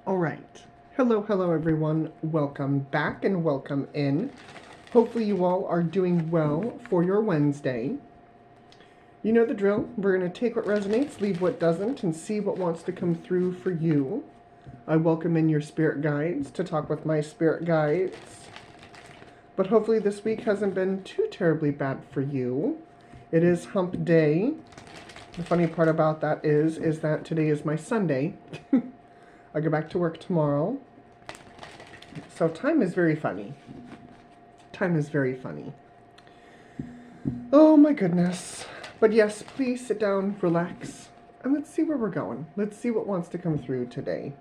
All right. Hello, everyone. Welcome back and welcome in. Hopefully, you all are doing well for your Wednesday. You know the drill. We're going to take what resonates, leave what doesn't, and see what wants to come through for you. I welcome in your spirit guides to talk with my spirit guides. But hopefully, this week hasn't been too terribly bad for you. It is hump day. The funny part about that is that today is my Sunday. I go back to work tomorrow. So time is very funny. Time is very funny. Oh my goodness. But yes, please sit down, relax, and let's see where we're going. Let's see what wants to come through today.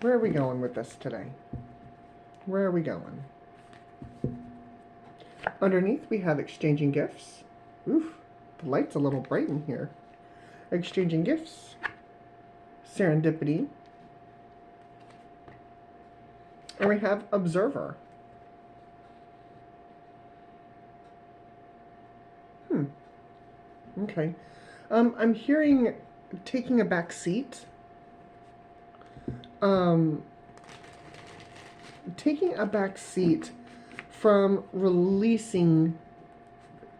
Where are we going with this today? Where are we going? Underneath we have exchanging gifts. Oof, the light's a little bright in here. Exchanging gifts. Serendipity. And we have observer. Okay. I'm hearing taking a back seat. Taking a back seat from releasing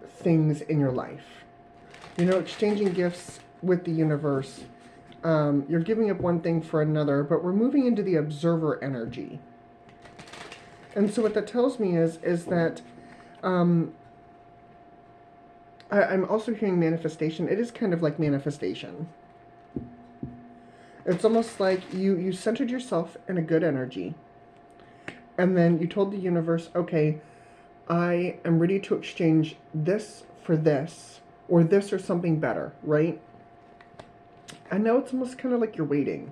things in your life. You know, exchanging gifts with the universe. You're giving up one thing for another, but we're moving into the observer energy. And so what that tells me is that I'm also hearing manifestation. It is kind of like manifestation. It's almost like you centered yourself in a good energy. And then you told the universe, okay, I am ready to exchange this for this, or this or something better, right? And now it's almost kind of like you're waiting.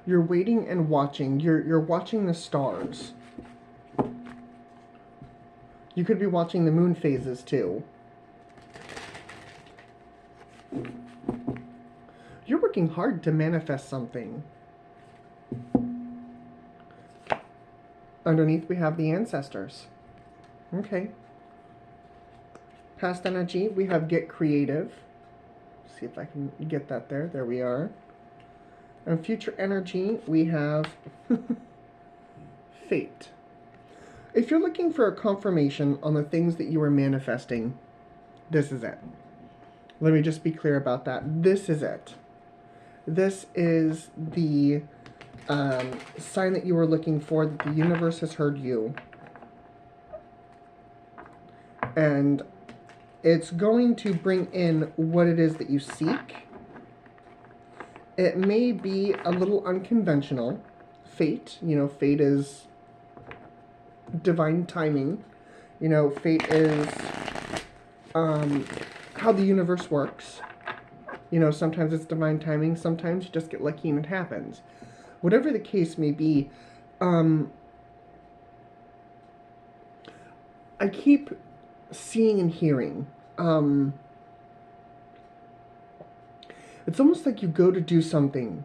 You're waiting and watching. You're watching the stars. You could be watching the moon phases too. You're working hard to manifest something. Underneath we have the ancestors. Okay. Past energy, we have get creative. See if I can get that there. There we are. And future energy, we have fate. If you're looking for a confirmation on the things that you are manifesting, this is it. Let me just be clear about that. This is it. This is the sign that you were looking for, that the universe has heard you. And it's going to bring in what it is that you seek. It may be a little unconventional. Fate, you know, fate is divine timing. You know, fate is how the universe works. You know, sometimes it's divine timing, sometimes you just get lucky and it happens. Whatever the case may be, I keep seeing and hearing. It's almost like you go to do something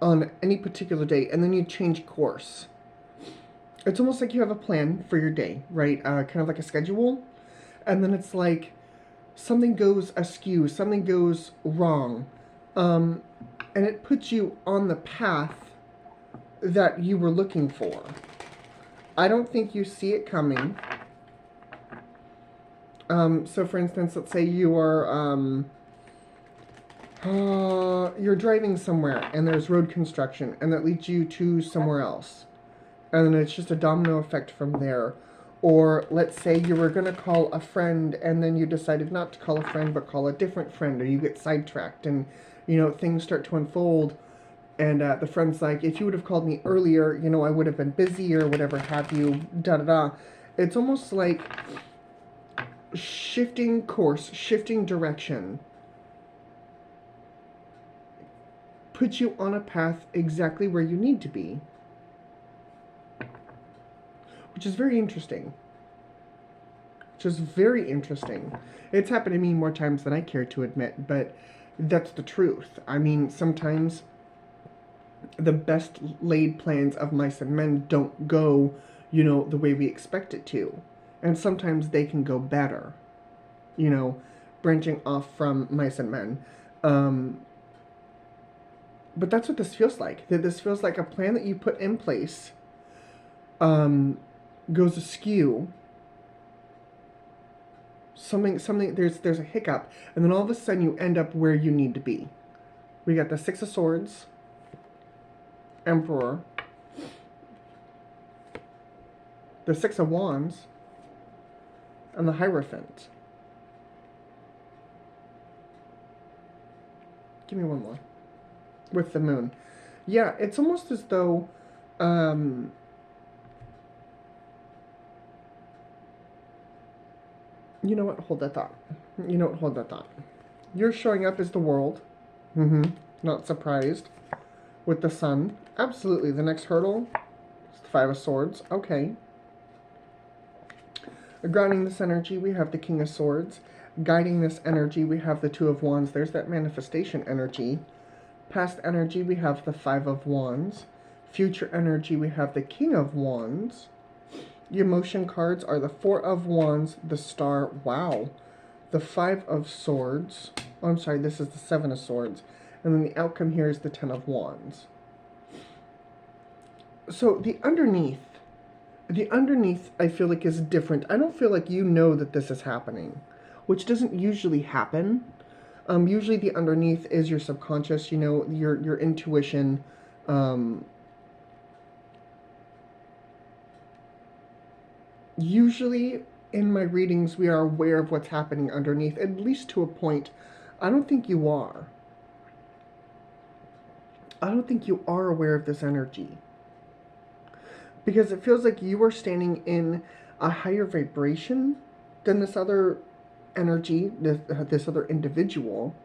on any particular day and then you change course. It's almost like you have a plan for your day, right? Kind of like a schedule. And then it's like something goes askew, something goes wrong. And it puts you on the path that you were looking for. I don't think you see it coming. So for instance, let's say you are, you're driving somewhere and there's road construction and that leads you to somewhere else. And then it's just a domino effect from there. Or let's say you were going to call a friend and then you decided not to call a friend but call a different friend, or you get sidetracked and, you know, things start to unfold. And the friend's like, if you would have called me earlier, you know, I would have been busy or whatever have you, da-da-da. It's almost like shifting course, shifting direction, puts you on a path exactly where you need to be. Which is very interesting. Which is very interesting. It's happened to me more times than I care to admit, but that's the truth. I mean, sometimes the best laid plans of mice and men don't go, you know, the way we expect it to. And sometimes they can go better. You know, branching off from mice and men. But that's what this feels like. That this feels like a plan that you put in place goes askew. Something, there's a hiccup, and then all of a sudden you end up where you need to be. We got the Six of Swords, Emperor, the Six of Wands, and the Hierophant. Give me one more. With the Moon. Yeah, it's almost as though you know what? Hold that thought. You know what? Hold that thought. You're showing up as the World. Not surprised. With the Sun. Absolutely. The next hurdle is the Five of Swords. Okay. Grounding this energy, we have the King of Swords. Guiding this energy, we have the Two of Wands. There's that manifestation energy. Past energy, we have the Five of Wands. Future energy, we have the King of Wands. The emotion cards are the Four of Wands, the Star, wow. The Five of Swords. Oh, I'm sorry, this is the Seven of Swords. And then the outcome here is the Ten of Wands. So the underneath, I feel like is different. I don't feel like you know that this is happening, which doesn't usually happen. Usually the underneath is your subconscious, you know, your intuition. Usually in my readings, we are aware of what's happening underneath, at least to a point. I don't think you are. I don't think you are aware of this energy. Because it feels like you are standing in a higher vibration than this other energy, this other individual.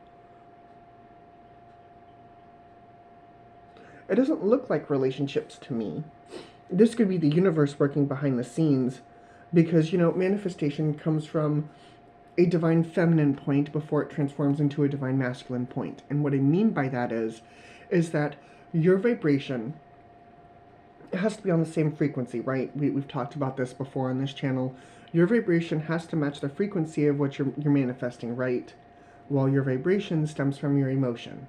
It doesn't look like relationships to me. This could be the universe working behind the scenes, because, you know, manifestation comes from a divine feminine point before it transforms into a divine masculine point. And what I mean by that is that your vibration, it has to be on the same frequency, right? We've talked about this before on this channel. Your vibration has to match the frequency of what you're manifesting, right? While your vibration stems from your emotion.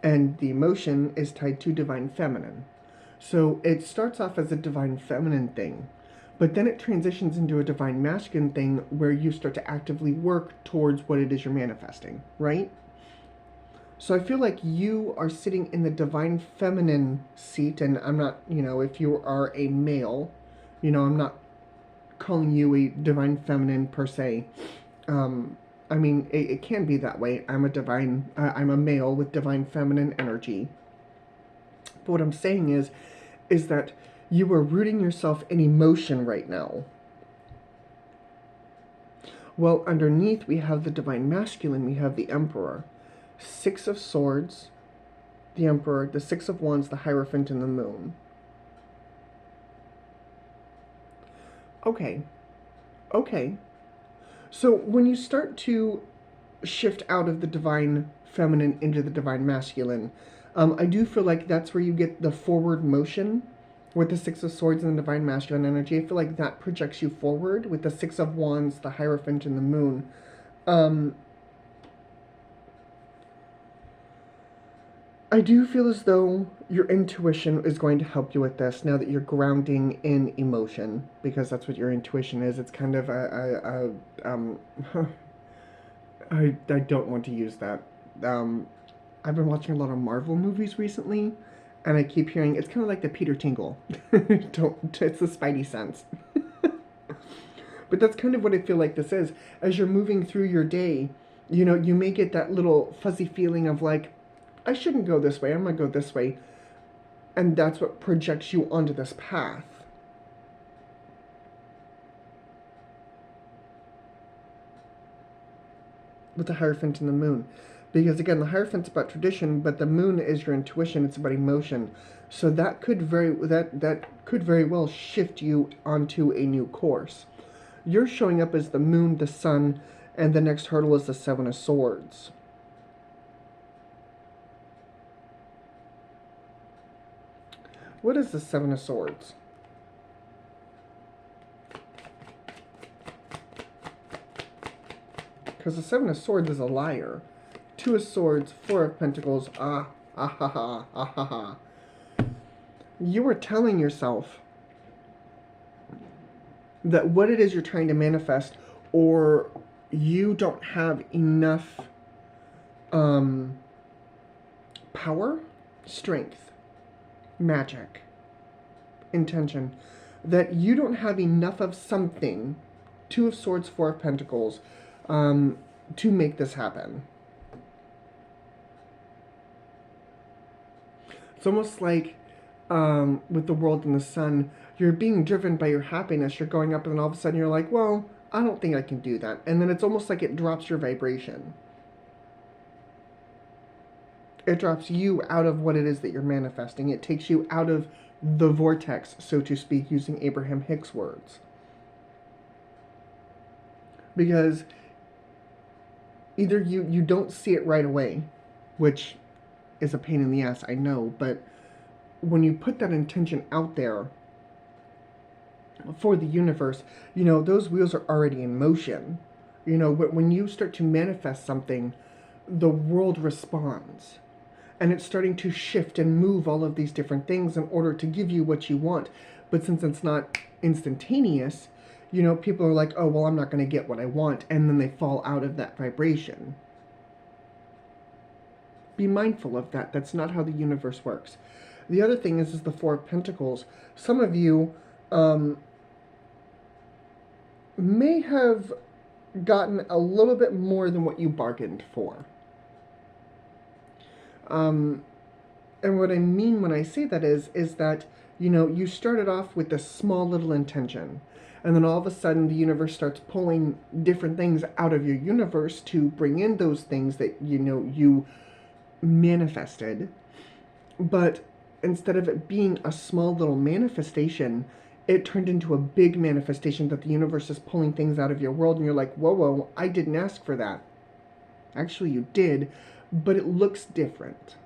And the emotion is tied to divine feminine. So it starts off as a divine feminine thing, but then it transitions into a divine masculine thing where you start to actively work towards what it is you're manifesting, right? So I feel like you are sitting in the divine feminine seat, and I'm not, you know, if you are a male, you know, I'm not calling you a divine feminine per se. I mean, it can be that way. I'm a male with divine feminine energy. But what I'm saying is that you are rooting yourself in emotion right now. Well, underneath we have the divine masculine, we have the Emperor. Six of Swords, the Emperor, the Six of Wands, the Hierophant, and the Moon. Okay. So when you start to shift out of the divine feminine into the divine masculine, I do feel like that's where you get the forward motion with the Six of Swords and the divine masculine energy. I feel like that projects you forward with the Six of Wands, the Hierophant, and the Moon. I do feel as though your intuition is going to help you with this now that you're grounding in emotion, because that's what your intuition is. It's kind of I don't want to use that. I've been watching a lot of Marvel movies recently, and I keep hearing it's kind of like the Peter Tingle. It's the Spidey sense. But that's kind of what I feel like this is. As you're moving through your day, you know, you may get that little fuzzy feeling of like, I shouldn't go this way, I'm going to go this way. And that's what projects you onto this path. With the Hierophant and the Moon. Because again, the Hierophant's about tradition, but the Moon is your intuition, it's about emotion. So that could very well shift you onto a new course. You're showing up as the Moon, the Sun, and the next hurdle is the Seven of Swords. What is the Seven of Swords? Because the Seven of Swords is a liar. Two of Swords, Four of Pentacles. Ah ha ha, ah ha ha. You are telling yourself that what it is you're trying to manifest, or you don't have enough power, strength, magic, intention, that you don't have enough of something, Two of Swords, Four of Pentacles, to make this happen. It's almost like with the world and the sun, you're being driven by your happiness, you're going up, and then all of a sudden you're like, well, I don't think I can do that. And then it's almost like it drops your vibration. It drops you out of what it is that you're manifesting. It takes you out of the vortex, so to speak, using Abraham Hicks' words. Because either you don't see it right away, which is a pain in the ass, I know, but when you put that intention out there for the universe, you know, those wheels are already in motion. You know, when you start to manifest something, the world responds. And it's starting to shift and move all of these different things in order to give you what you want. But since it's not instantaneous, you know, people are like, oh, well, I'm not going to get what I want. And then they fall out of that vibration. Be mindful of that. That's not how the universe works. The other thing is the Four of Pentacles. Some of you may have gotten a little bit more than what you bargained for. And what I mean when I say that is that, you know, you started off with this small little intention. And then all of a sudden the universe starts pulling different things out of your universe to bring in those things that, you know, you manifested. But instead of it being a small little manifestation, it turned into a big manifestation that the universe is pulling things out of your world. And you're like, whoa, whoa, I didn't ask for that. Actually, you did, but it looks different.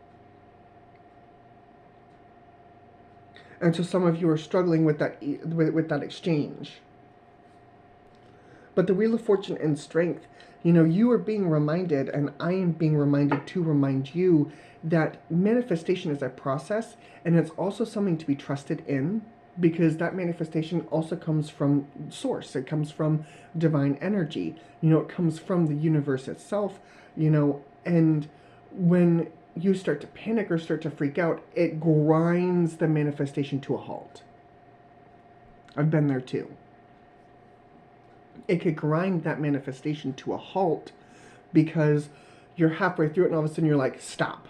And so some of you are struggling with that exchange. But the Wheel of Fortune and Strength, you know, you are being reminded, and I am being reminded to remind you that manifestation is a process, and it's also something to be trusted in, because that manifestation also comes from source. It comes from divine energy. You know, it comes from the universe itself, you know, and when you start to panic or start to freak out, it grinds the manifestation to a halt. I've been there too. It could grind that manifestation to a halt because you're halfway through it and all of a sudden you're like, stop.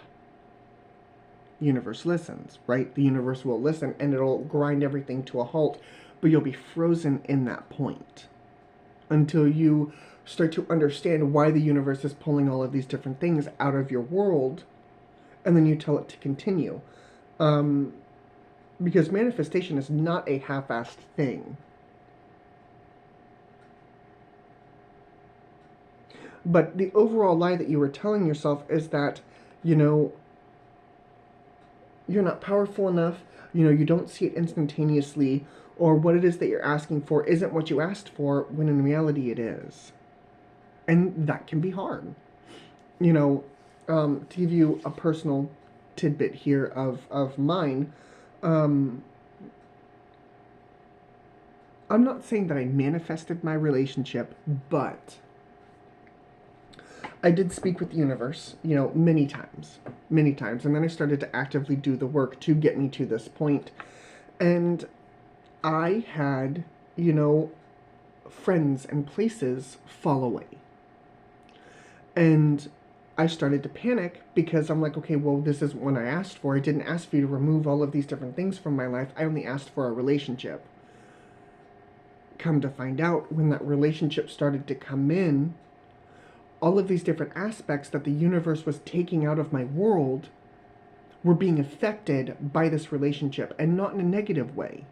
The universe listens, right? The universe will listen and it'll grind everything to a halt, but you'll be frozen in that point until you start to understand why the universe is pulling all of these different things out of your world, and then you tell it to continue. Because manifestation is not a half-assed thing. But the overall lie that you were telling yourself is that, you know, you're not powerful enough, you know, you don't see it instantaneously, or what it is that you're asking for isn't what you asked for, when in reality it is. And that can be hard. You know, to give you a personal tidbit here of mine, I'm not saying that I manifested my relationship, but I did speak with the universe, you know, many times. And then I started to actively do the work to get me to this point. And I had, you know, friends and places fall away. And I started to panic because I'm like, okay, well, this isn't what I asked for. I didn't ask for you to remove all of these different things from my life. I only asked for a relationship. Come to find out, when that relationship started to come in, all of these different aspects that the universe was taking out of my world were being affected by this relationship, and not in a negative way,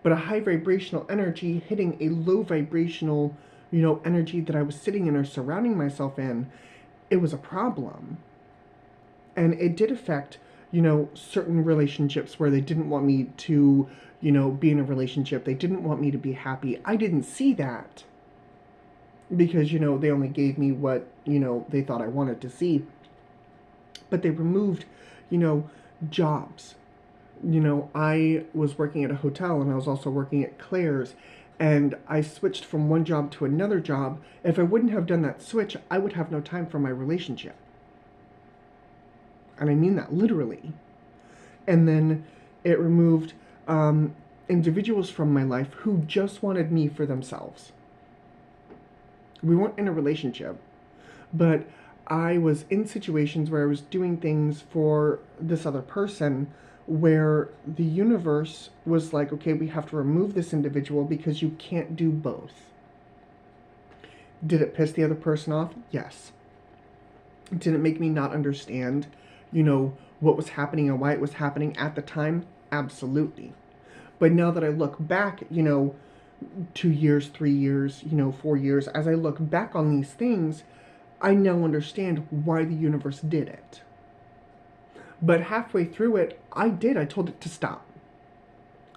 but a high vibrational energy hitting a low vibrational, you know, energy that I was sitting in or surrounding myself in. It was a problem. And it did affect, you know, certain relationships where they didn't want me to, you know, be in a relationship. They didn't want me to be happy. I didn't see that because, you know, they only gave me what, you know, they thought I wanted to see. But they removed, jobs. I was working at a hotel and I was also working at Claire's, and I switched from one job to another job. If I wouldn't have done that switch, I would have no time for my relationship. And I mean that literally. And then it removed individuals from my life who just wanted me for themselves. We weren't in a relationship, but I was in situations where I was doing things for this other person where the universe was like, okay, we have to remove this individual because you can't do both. Did it piss the other person off? Yes. Did it make me not understand, what was happening and why it was happening at the time? Absolutely. But now that I look back, 2 years, 3 years, 4 years, as I look back on these things, I now understand why the universe did it. But halfway through it, I told it to stop.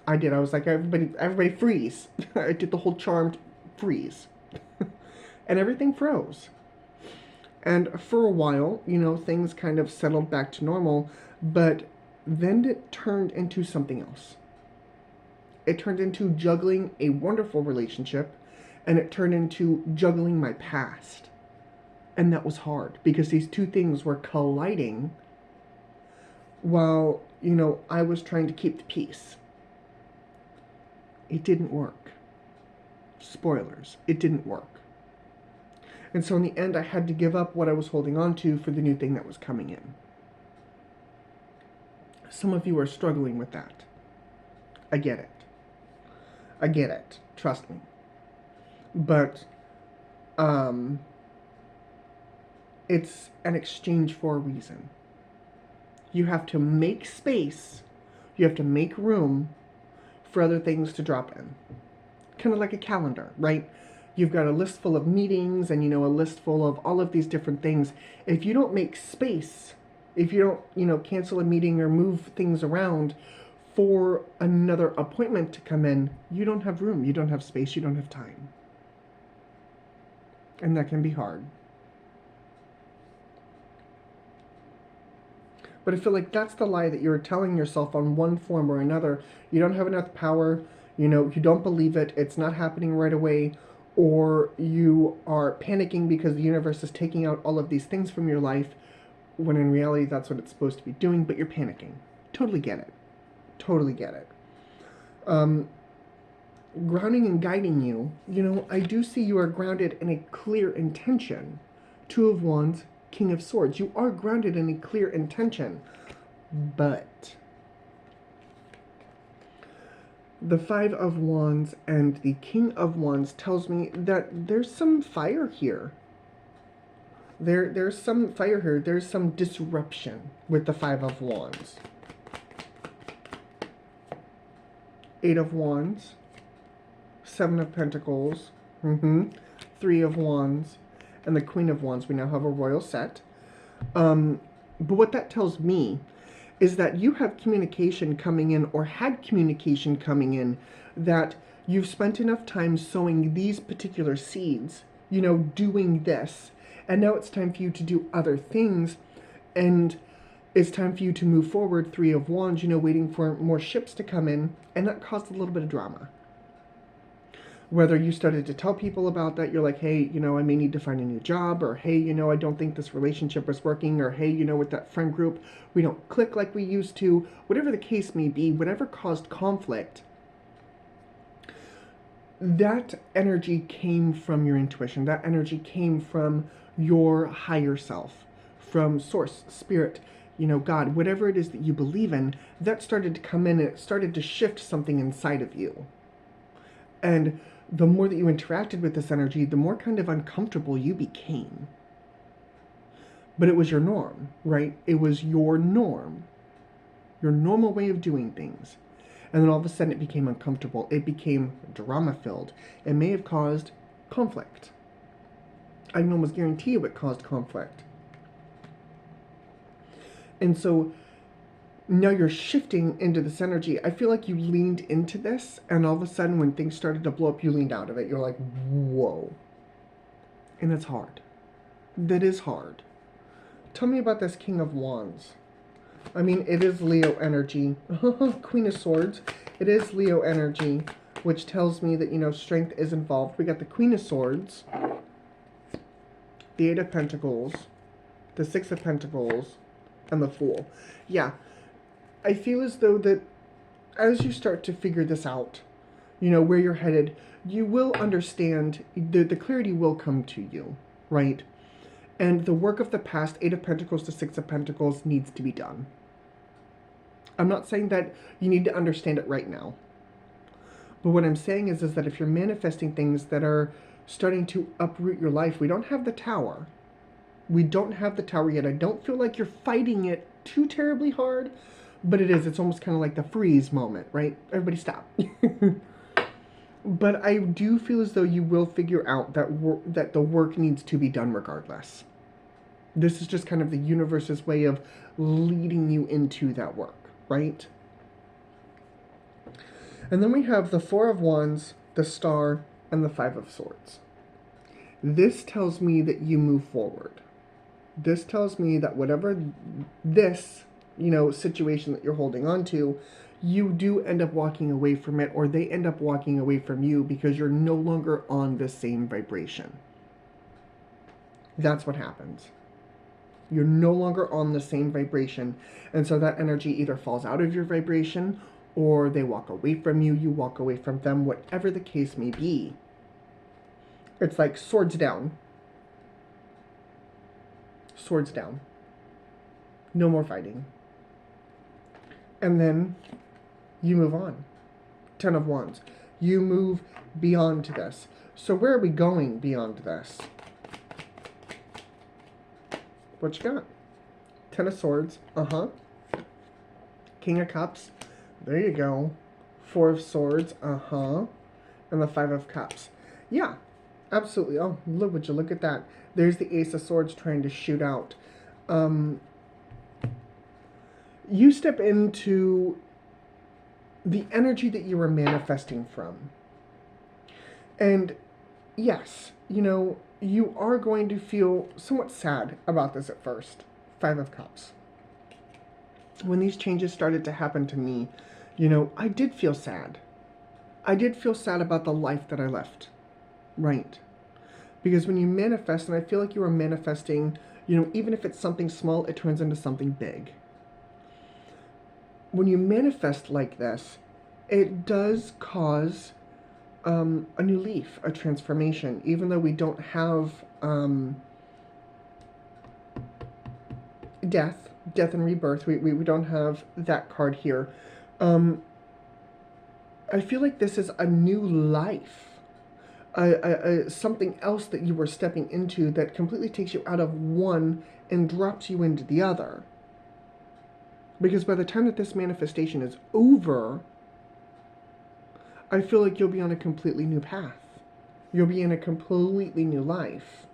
I did. I was like, everybody freeze. I did the whole charmed freeze. And everything froze. And for a while, things kind of settled back to normal, but then it turned into something else. It turned into juggling a wonderful relationship, and it turned into juggling my past. And that was hard, because these two things were colliding while, I was trying to keep the peace. It didn't work. Spoilers, it didn't work. And so in the end, I had to give up what I was holding on to for the new thing that was coming in. Some of you are struggling with that. I get it. I get it. Trust me. But, it's an exchange for a reason. You have to make space. You have to make room for other things to drop in. Kind of like a calendar, right? You've got a list full of meetings and, a list full of all of these different things. If you don't make space, if you don't, cancel a meeting or move things around for another appointment to come in, you don't have room, you don't have space, you don't have time. And that can be hard. But I feel like that's the lie that you're telling yourself on one form or another. You don't have enough power, you don't believe it, it's not happening right away, or you are panicking because the universe is taking out all of these things from your life, when in reality that's what it's supposed to be doing, but you're panicking. Totally get it. Totally get it. Grounding and guiding you, I do see you are grounded in a clear intention. 2 of Wands, King of Swords. You are grounded in a clear intention, but the 5 of Wands and the King of Wands tells me that there's some fire here. There's some fire here. There's some disruption with the 5 of Wands. 8 of Wands, 7 of Pentacles, 3 of Wands, and the Queen of Wands. We now have a royal set. But what that tells me is that you have communication coming in, or had communication coming in, that you've spent enough time sowing these particular seeds, doing this, and now it's time for you to do other things, and it's time for you to move forward. 3 of Wands, waiting for more ships to come in, and that caused a little bit of drama. Whether you started to tell people about that, you're like, hey, I may need to find a new job, or hey, I don't think this relationship is working, or hey, with that friend group, we don't click like we used to. Whatever the case may be, whatever caused conflict, that energy came from your intuition. That energy came from your higher self, from source, spirit, God, whatever it is that you believe in, that started to come in, and it started to shift something inside of you. And the more that you interacted with this energy, the more kind of uncomfortable you became. But it was your norm, right? It was your norm. Your normal way of doing things. And then all of a sudden it became uncomfortable. It became drama-filled. It may have caused conflict. I can almost guarantee you it caused conflict. And so now you're shifting into this energy. I feel like you leaned into this, and all of a sudden when things started to blow up, you leaned out of it. You're like, whoa. And it's hard. That is hard Tell me about this King of Wands. I mean, it is Leo energy. Queen of Swords. It is Leo energy, which tells me that, you know, strength is involved. We got the Queen of Swords, the Eight of Pentacles, the Six of Pentacles, and the Fool. Yeah, I feel as though that as you start to figure this out, you know, where you're headed, you will understand, the clarity will come to you, right? And the work of the past, Eight of Pentacles to Six of Pentacles, needs to be done. I'm not saying that you need to understand it right now. But what I'm saying is that if you're manifesting things that are starting to uproot your life, we don't have the Tower. We don't have the Tower yet. I don't feel like you're fighting it too terribly hard, but it is. It's almost kind of like the freeze moment, right? Everybody stop. But I do feel as though you will figure out that the work needs to be done regardless. This is just kind of the universe's way of leading you into that work, right? And then we have the Four of Wands, the Star, and the Five of Swords. This tells me that you move forward. This tells me that whatever this, you know, situation that you're holding on to, you do end up walking away from it, or they end up walking away from you because you're no longer on the same vibration. That's what happens. You're no longer on the same vibration, and so that energy either falls out of your vibration, or they walk away from you, you walk away from them, whatever the case may be. It's like swords down. Swords down. No more fighting. And then you move on. Ten of Wands. You move beyond this. So where are we going beyond this? What you got? Ten of Swords. King of Cups. There you go. Four of Swords. And the Five of Cups. Yeah, absolutely. Oh, would you look at that. There's the Ace of Swords trying to shoot out. You step into the energy that you were manifesting from. And yes, you know, you are going to feel somewhat sad about this at first. Five of Cups. When these changes started to happen to me, you know, I did feel sad. I did feel sad about the life that I left. Right. Because when you manifest, and I feel like you are manifesting, you know, even if it's something small, it turns into something big. When you manifest like this, it does cause a new leaf, a transformation, even though we don't have death and rebirth. We don't have that card here. I feel like this is a new life, something else that you were stepping into that completely takes you out of one and drops you into the other. Because by the time that this manifestation is over, I feel like you'll be on a completely new path. You'll be in a completely new life.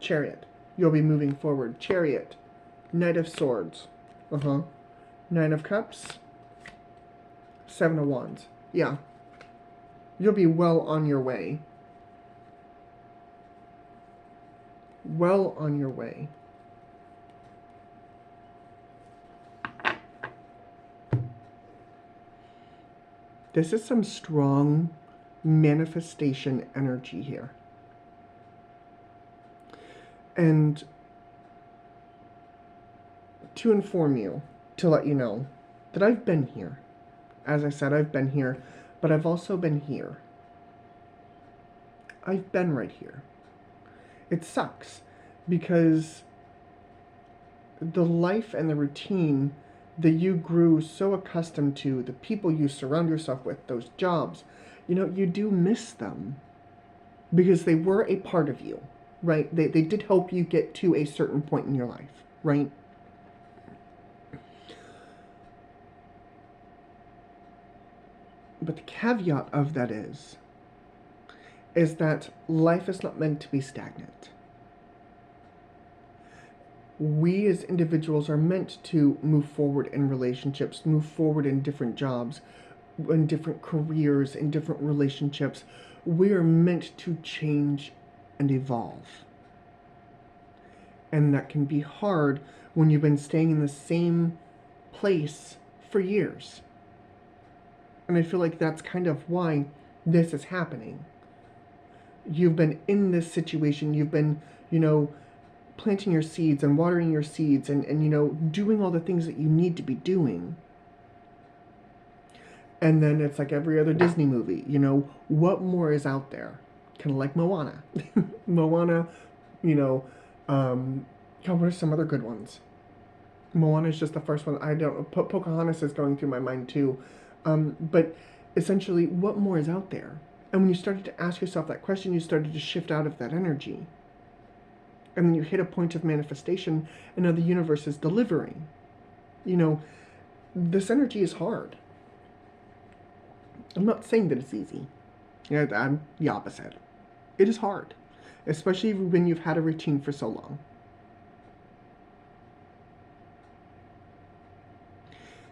Chariot. You'll be moving forward. Chariot. Knight of Swords. Nine of Cups. Seven of Wands. Yeah. You'll be well on your way. Well on your way. This is some strong manifestation energy here. And to inform you, to let you know that I've been here. As I said, I've been here, but I've also been here. I've been right here. It sucks because the life and the routine that you grew so accustomed to, the people you surround yourself with, those jobs, you know, you do miss them because they were a part of you, right? They did help you get to a certain point in your life, right? But the caveat of that is that life is not meant to be stagnant. We as individuals are meant to move forward in relationships, move forward in different jobs, in different careers, in different relationships. we are meant to change and evolve. And that can be hard when you've been staying in the same place for years. And I feel like that's kind of why this is happening. You've been in this situation, you've been, planting your seeds and watering your seeds and doing all the things that you need to be doing. And then it's like every other Disney movie, what more is out there? Kind of like Moana. Moana, what are some other good ones? Moana is just the first one. I don't know. Pocahontas is going through my mind too. But essentially, what more is out there? And when you started to ask yourself that question, you started to shift out of that energy. And then you hit a point of manifestation, and now the universe is delivering. This energy is hard. I'm not saying that it's easy. I'm the opposite. It is hard, especially when you've had a routine for so long.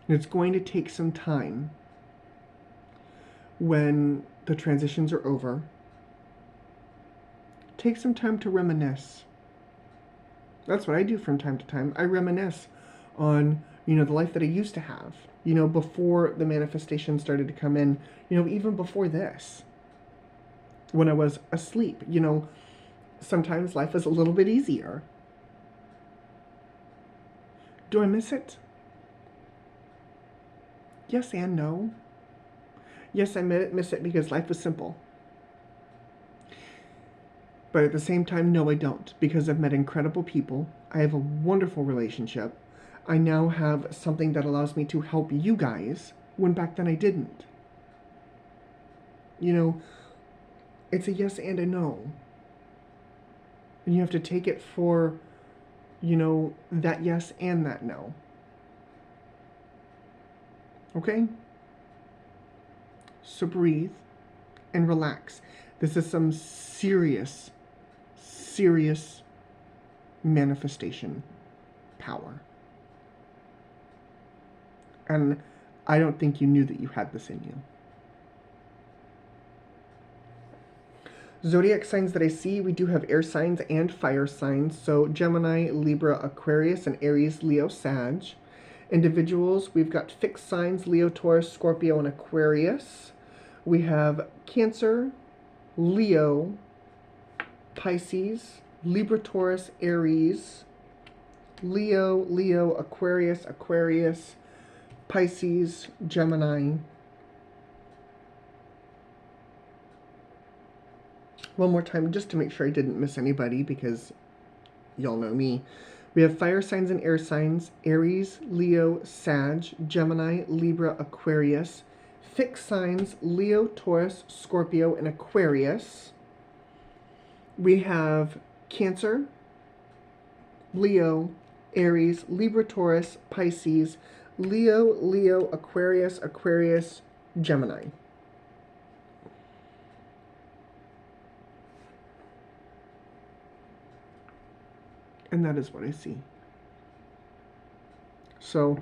And it's going to take some time when the transitions are over. Take some time to reminisce. That's what I do from time to time. I reminisce on, the life that I used to have, before the manifestation started to come in, even before this, when I was asleep. Sometimes life is a little bit easier. Do I miss it? Yes and no. Yes, I miss it because life was simple. But at the same time, no, I don't, because I've met incredible people. I have a wonderful relationship. I now have something that allows me to help you guys when back then I didn't. It's a yes and a no. And you have to take it for, that yes and that no. Okay? So breathe and relax. This is some serious manifestation power. And I don't think you knew that you had this in you. Zodiac signs that I see, we do have air signs and fire signs. So Gemini, Libra, Aquarius, and Aries, Leo, Sag. Individuals, we've got fixed signs, Leo, Taurus, Scorpio, and Aquarius. We have Cancer, Leo, Pisces, Libra, Taurus, Aries, Leo, Aquarius, Pisces, Gemini. One more time, just to make sure I didn't miss anybody, because y'all know me. We have fire signs and air signs, Aries, Leo, Sag, Gemini, Libra, Aquarius. Fixed signs, Leo, Taurus, Scorpio, and Aquarius. We have Cancer, Leo, Aries, Libra, Taurus, Pisces, Leo, Aquarius, Gemini. And that is what I see. So,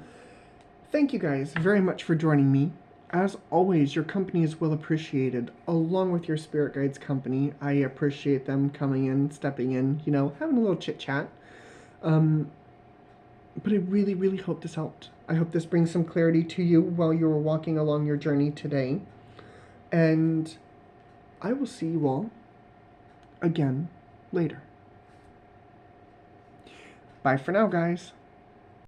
thank you guys very much for joining me. As always, your company is well appreciated, along with your spirit guides' company. I appreciate them coming in, stepping in, having a little chit-chat. But I really, really hope this helped. I hope this brings some clarity to you while you were walking along your journey today. And I will see you all again later. Bye for now, guys.